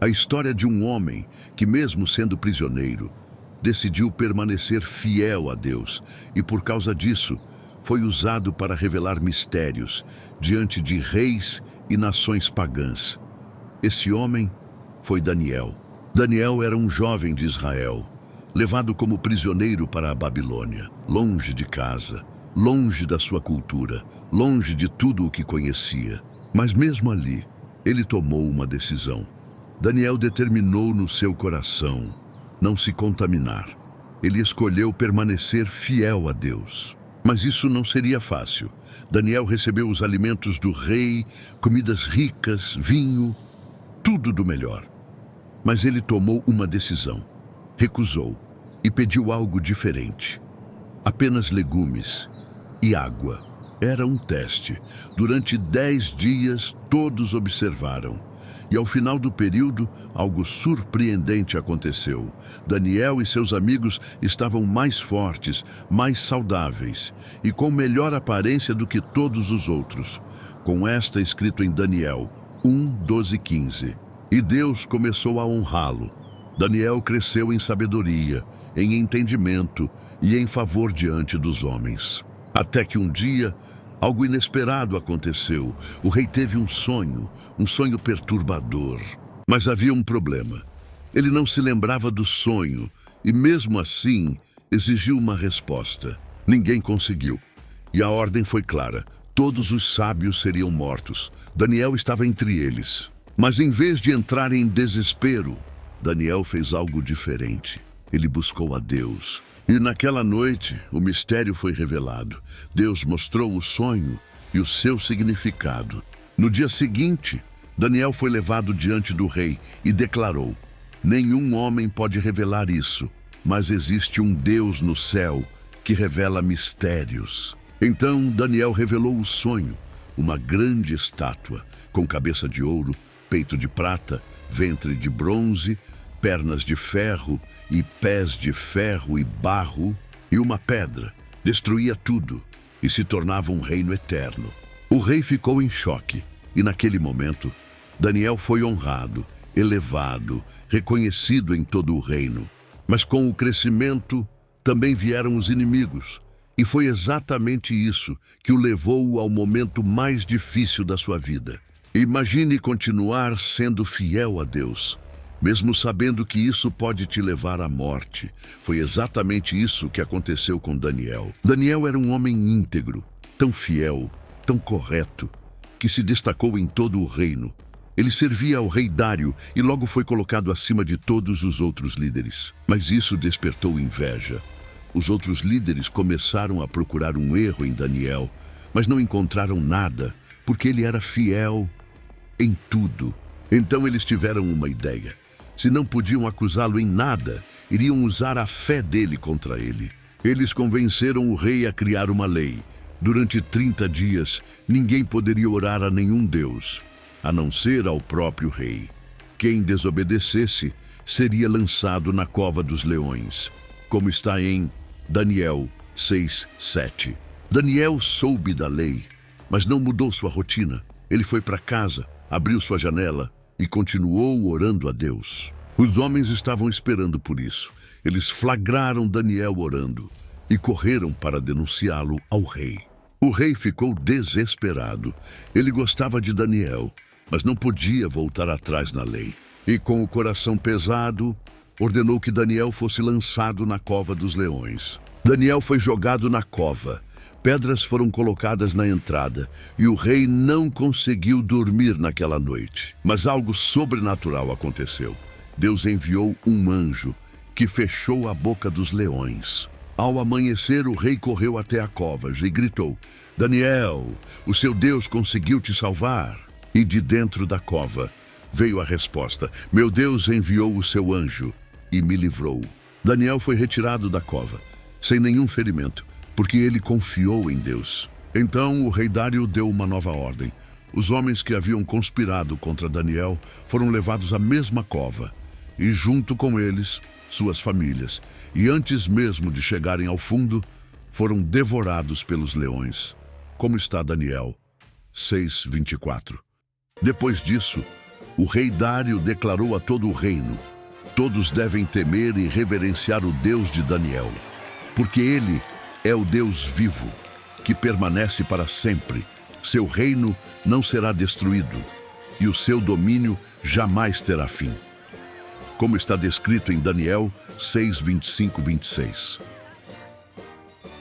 A história de um homem que, mesmo sendo prisioneiro, decidiu permanecer fiel a Deus e, por causa disso, foi usado para revelar mistérios diante de reis e nações pagãs. Esse homem foi Daniel. Daniel era um jovem de Israel, levado como prisioneiro para a Babilônia, longe de casa, longe da sua cultura, longe de tudo o que conhecia. Mas mesmo ali, ele tomou uma decisão. Daniel determinou no seu coração não se contaminar. Ele escolheu permanecer fiel a Deus. Mas isso não seria fácil. Daniel recebeu os alimentos do rei, comidas ricas, vinho, tudo do melhor. Mas ele tomou uma decisão. Recusou e pediu algo diferente. Apenas legumes e água. Era um teste. Durante 10 dias, todos observaram. E ao final do período, algo surpreendente aconteceu. Daniel e seus amigos estavam mais fortes, mais saudáveis e com melhor aparência do que todos os outros. Com esta escrito em Daniel 1:12-15. E Deus começou a honrá-lo. Daniel cresceu em sabedoria, em entendimento e em favor diante dos homens. Até que um dia, algo inesperado aconteceu. O rei teve um sonho perturbador. Mas havia um problema. Ele não se lembrava do sonho e, mesmo assim, exigiu uma resposta. Ninguém conseguiu. E a ordem foi clara. Todos os sábios seriam mortos. Daniel estava entre eles. Mas em vez de entrar em desespero, Daniel fez algo diferente. Ele buscou a Deus. E naquela noite, o mistério foi revelado. Deus mostrou o sonho e o seu significado. No dia seguinte, Daniel foi levado diante do rei e declarou: nenhum homem pode revelar isso, mas existe um Deus no céu que revela mistérios. Então Daniel revelou o sonho, uma grande estátua, com cabeça de ouro, peito de prata, ventre de bronze, pernas de ferro e pés de ferro e barro, e uma pedra. Destruía tudo e se tornava um reino eterno. O rei ficou em choque e, naquele momento, Daniel foi honrado, elevado, reconhecido em todo o reino. Mas com o crescimento também vieram os inimigos, e foi exatamente isso que o levou ao momento mais difícil da sua vida. Imagine continuar sendo fiel a Deus, mesmo sabendo que isso pode te levar à morte. Foi exatamente isso que aconteceu com Daniel. Daniel era um homem íntegro, tão fiel, tão correto, que se destacou em todo o reino. Ele servia ao rei Dário e logo foi colocado acima de todos os outros líderes. Mas isso despertou inveja. Os outros líderes começaram a procurar um erro em Daniel, mas não encontraram nada, porque ele era fiel em tudo. Então eles tiveram uma ideia. Se não podiam acusá-lo em nada, iriam usar a fé dele contra ele. Eles convenceram o rei a criar uma lei. Durante 30 dias, ninguém poderia orar a nenhum deus, a não ser ao próprio rei. Quem desobedecesse seria lançado na cova dos leões, como está em Daniel 6:7. Daniel soube da lei, mas não mudou sua rotina. Ele foi para casa, abriu sua janela e continuou orando a Deus. Os homens estavam esperando por isso. Eles flagraram Daniel orando e correram para denunciá-lo ao rei. O rei ficou desesperado. Ele gostava de Daniel, mas não podia voltar atrás na lei. E com o coração pesado, ordenou que Daniel fosse lançado na cova dos leões. Daniel foi jogado na cova. Pedras foram colocadas na entrada e o rei não conseguiu dormir naquela noite. Mas algo sobrenatural aconteceu. Deus enviou um anjo que fechou a boca dos leões. Ao amanhecer, o rei correu até a cova e gritou: Daniel, o seu Deus conseguiu te salvar. E de dentro da cova veio a resposta: meu Deus enviou o seu anjo e me livrou. Daniel foi retirado da cova, sem nenhum ferimento, porque ele confiou em Deus. Então o rei Dário deu uma nova ordem. Os homens que haviam conspirado contra Daniel foram levados à mesma cova, e junto com eles, suas famílias. E antes mesmo de chegarem ao fundo, foram devorados pelos leões, como está Daniel 6:24. Depois disso, O rei Dário declarou a todo o reino: todos devem temer e reverenciar o Deus de Daniel, porque ele é o Deus vivo, que permanece para sempre. Seu reino não será destruído, e o seu domínio jamais terá fim. Como está descrito em Daniel 6, 25, 26.